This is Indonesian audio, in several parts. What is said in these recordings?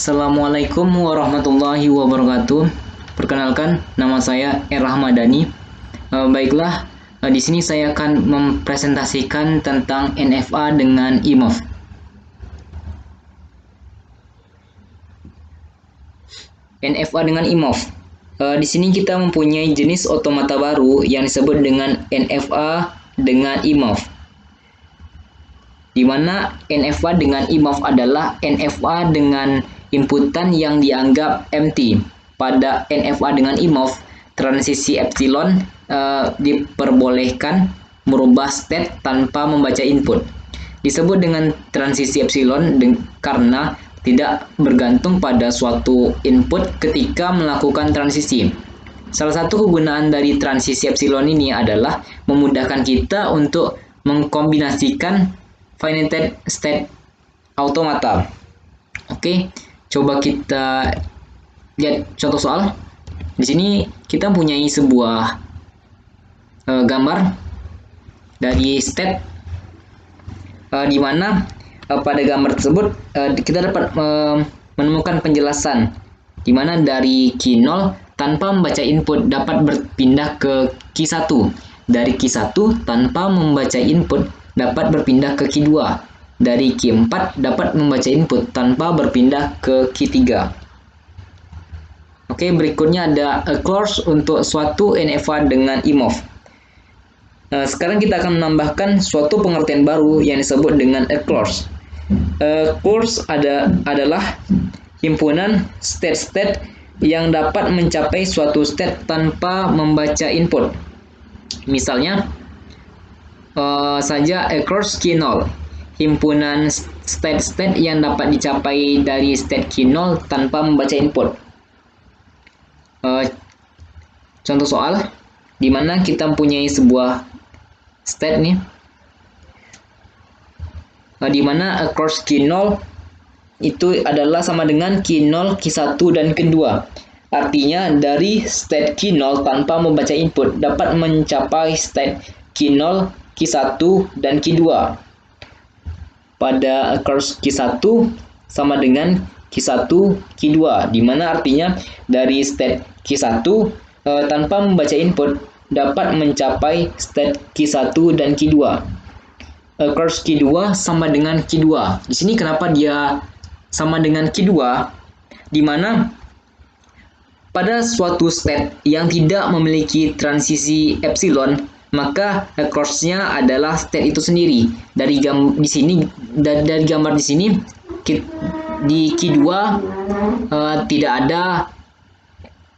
Assalamualaikum warahmatullahi wabarakatuh. Perkenalkan, nama saya Rahmadani. Baiklah, di sini saya akan mempresentasikan tentang NFA dengan IMOV. NFA dengan IMOV. Di sini kita mempunyai jenis otomata baru yang disebut dengan NFA dengan IMOV. Di mana NFA dengan IMOV adalah NFA dengan inputan yang dianggap empty. Pada NFA dengan IMOV, transisi epsilon diperbolehkan merubah state tanpa membaca input. Disebut dengan transisi epsilon karena tidak bergantung pada suatu input ketika melakukan transisi. Salah satu kegunaan dari transisi epsilon ini adalah memudahkan kita untuk mengkombinasikan finite state automata. Oke, coba kita lihat contoh soal. Di sini kita mempunyai sebuah gambar dari state di mana pada gambar tersebut kita dapat menemukan penjelasan di mana dari Q0 tanpa membaca input dapat berpindah ke Q1. Dari Q1 tanpa membaca input dapat berpindah ke Q2. Dari Q4 dapat membaca input tanpa berpindah ke Q3. Oke, berikutnya ada a clause untuk suatu NFA dengan IMOV. Sekarang kita akan menambahkan suatu pengertian baru yang disebut dengan a clause. A clause adalah himpunan state-state yang dapat mencapai suatu state tanpa membaca input. Misalnya, saja a clause Q0, himpunan state-state yang dapat dicapai dari state Q0 tanpa membaca input. Contoh soal di mana kita mempunyai sebuah state nih, di mana a clause Q0 itu adalah sama dengan Q0, Q1 dan Q2. Artinya dari state Q0 tanpa membaca input dapat mencapai state Q0, Q1 dan Q2. Pada clause Q1 sama dengan Q1, Q2, di mana artinya dari state Q1 tanpa membaca input dapat mencapai state Q1 dan Q2. Clause Q2 sama dengan Q2. Di sini kenapa dia sama dengan Q2? Di mana pada suatu state yang tidak memiliki transisi epsilon, maka clause-nya adalah state itu sendiri. Dari gambar di sini di Q2 tidak ada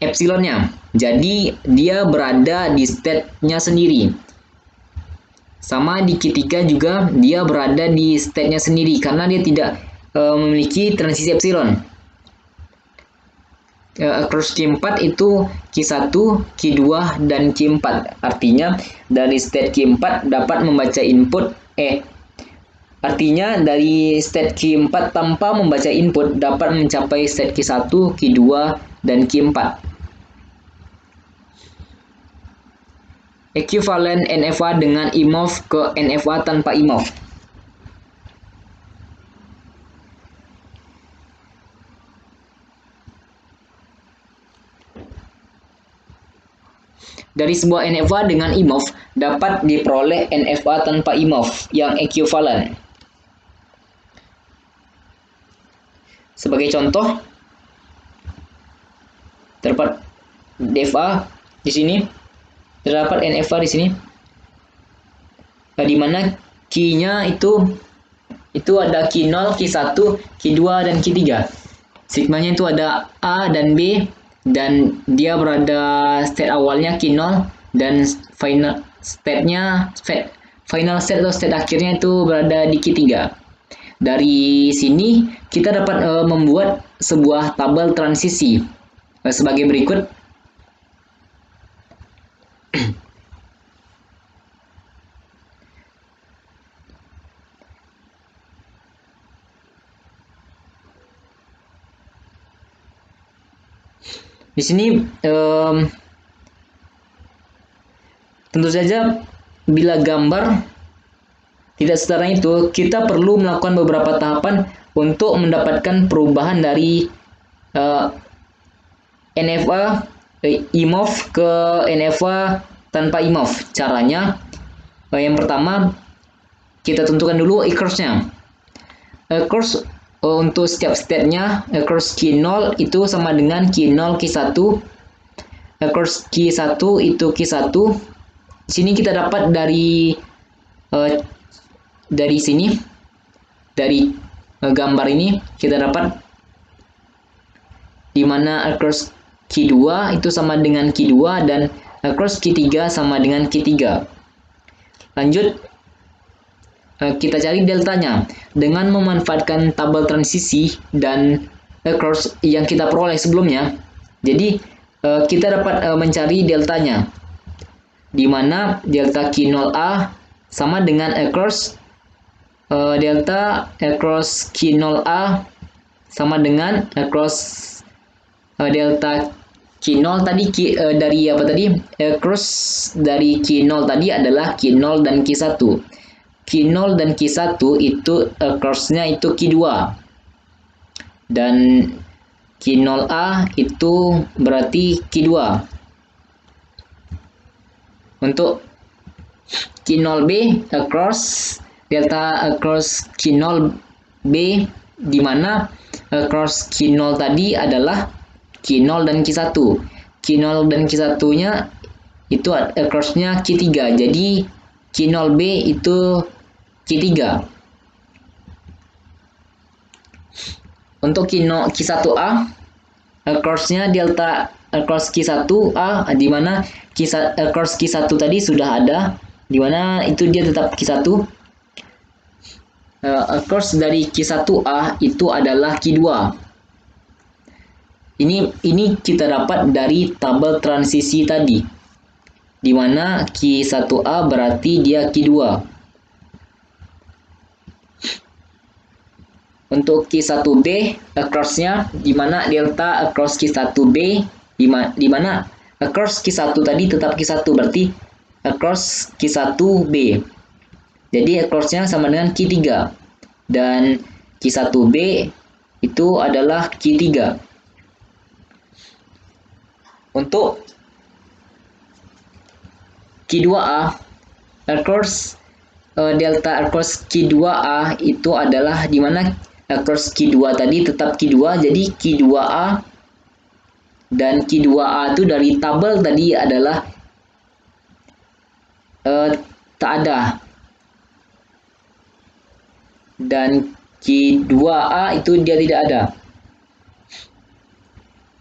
epsilonnya. Jadi dia berada di state-nya sendiri. Sama di Q3 juga dia berada di state-nya sendiri karena dia tidak memiliki transisi epsilon. Clause Q4 itu Q1, Q2, dan Q4. Artinya dari state Q4 dapat membaca input artinya dari state Q4 tanpa membaca input dapat mencapai state Q1, Q2, dan Q4. Ekuivalen NFA dengan IMOV ke NFA tanpa IMOV. Dari sebuah NFA dengan IMOV dapat diperoleh NFA tanpa IMOV yang ekuivalen. Sebagai contoh, terdapat DFA di sini, terdapat NFA di sini, di mana Q-nya itu ada Q0, Q1, Q2, dan Q3. Sigmanya itu ada A dan B, dan dia berada state awalnya Q0 dan final state atau state akhirnya itu berada di Q3. Dari sini kita dapat membuat sebuah tabel transisi sebagai berikut. Di sini tentu saja bila gambar tidak setara itu, kita perlu melakukan beberapa tahapan untuk mendapatkan perubahan dari NFA IMOV ke NFA tanpa IMOV. Caranya yang pertama kita tentukan dulu across-nya. Across untuk setiap state-nya, across Q0 itu sama dengan Q0 Q1. Across Q1 itu Q1. Sini kita dapat dari sini, dari gambar ini kita dapat di mana across Q2 itu sama dengan Q2 dan across Q3 sama dengan Q3. Lanjut, kita cari deltanya dengan memanfaatkan tabel transisi dan across yang kita peroleh sebelumnya. Jadi kita dapat mencari deltanya, di mana delta Q0A sama dengan across delta across Q0A sama dengan across delta Q0 tadi dari apa tadi? Across dari Q0 tadi adalah Q0 dan Q1. Q0 dan Q1 itu across-nya itu Q2. Dan Q0A itu berarti Q2. Untuk Q0B across delta across Q0B, di mana across Q0 tadi adalah Q0 dan Q1. Q0 dan Q1-nya itu across-nya Q3. Jadi Q0B itu Q3. Untuk Q1A across-nya delta across Q1A, di mana across Q1 tadi sudah ada, di mana itu dia tetap Q1. Across dari Q1A itu adalah Q2. Ini kita dapat dari tabel transisi tadi, di mana Q1A berarti dia Q2. Untuk Q1B across-nya, di mana delta across Q1B, di mana across Q1 tadi tetap Q1, berarti across Q1B. Jadi across-nya sama dengan Q3 dan Q1B itu adalah Q3. Untuk Q2A across delta across Q2A itu adalah di mana across Q2 tadi tetap Q2, jadi Q2A dan Q2A itu dari tabel tadi adalah tak ada, dan Q2A itu dia tidak ada.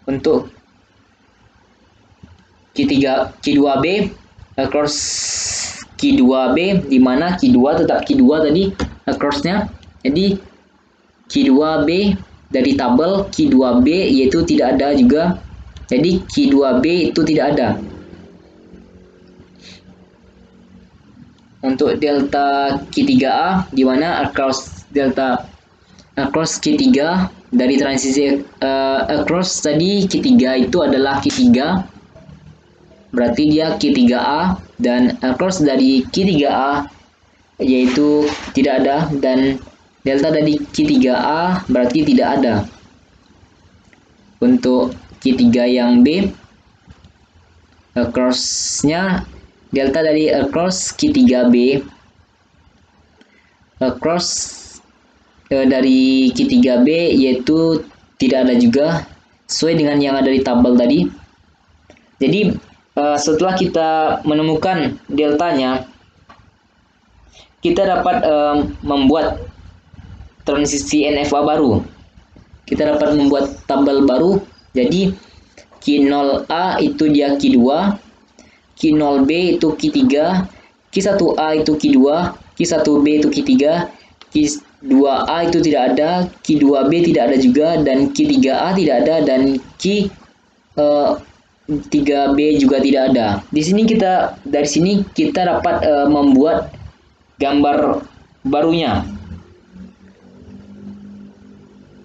Untuk Q2B across Q2B, di mana Q2 tetap Q2 tadi across-nya. Jadi Q2B dari tabel Q2B yaitu tidak ada juga. Jadi Q2B itu tidak ada. Untuk delta Q3A, di mana across delta across Q3 dari transisi across tadi Q3 itu adalah Q3, berarti dia Q3A, dan across dari Q3A yaitu tidak ada, dan delta dari Q3A berarti tidak ada. Untuk Q3 yang B across-nya, delta dari across Q3B across dari Q3B yaitu tidak ada juga, sesuai dengan yang ada di tabel tadi. Jadi setelah kita menemukan deltanya, kita dapat membuat transisi NFA baru. Kita dapat membuat tabel baru. Jadi Q0A itu dia Q2, Q0B itu Q3, Q1A itu Q2, Q1B itu Q3, Q2A itu tidak ada, Q2B tidak ada juga, dan Q3A tidak ada, dan Q3B juga tidak ada. Dari sini kita dapat membuat gambar barunya.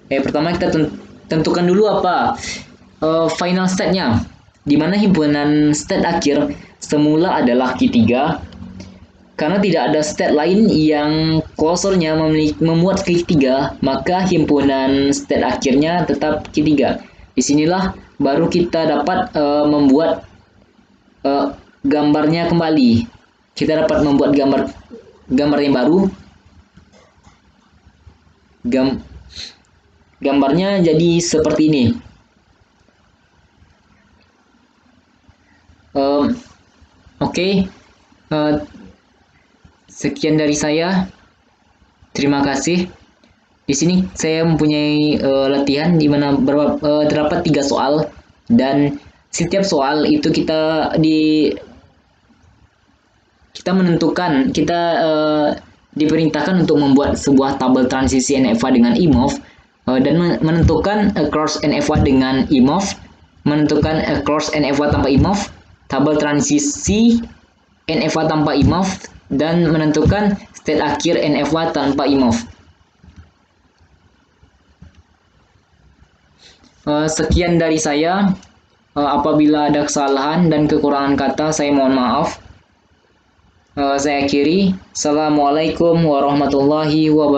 Pertama kita tentukan dulu apa final state-nya, di mana himpunan state akhir semula adalah Q3, karena tidak ada state lain yang klausurnya memuat key 3, maka himpunan state akhirnya tetap key 3. Disinilah baru kita dapat membuat gambarnya kembali. Kita dapat membuat gambar yang baru. Gambarnya jadi seperti ini. Oke. Sekian dari saya. Terima kasih. Di sini saya mempunyai latihan di mana terdapat 3 soal, dan setiap soal itu kita menentukan, diperintahkan untuk membuat sebuah tabel transisi NFA dengan IMOV, dan menentukan cross NFA dengan IMOV, menentukan cross NFA tanpa IMOV, tabel transisi NFA tanpa IMOV, dan menentukan state akhir NFA tanpa IMOV. Sekian dari saya. Apabila ada kesalahan dan kekurangan kata, saya mohon maaf. Saya akhiri. Assalamualaikum warahmatullahi wabarakatuh.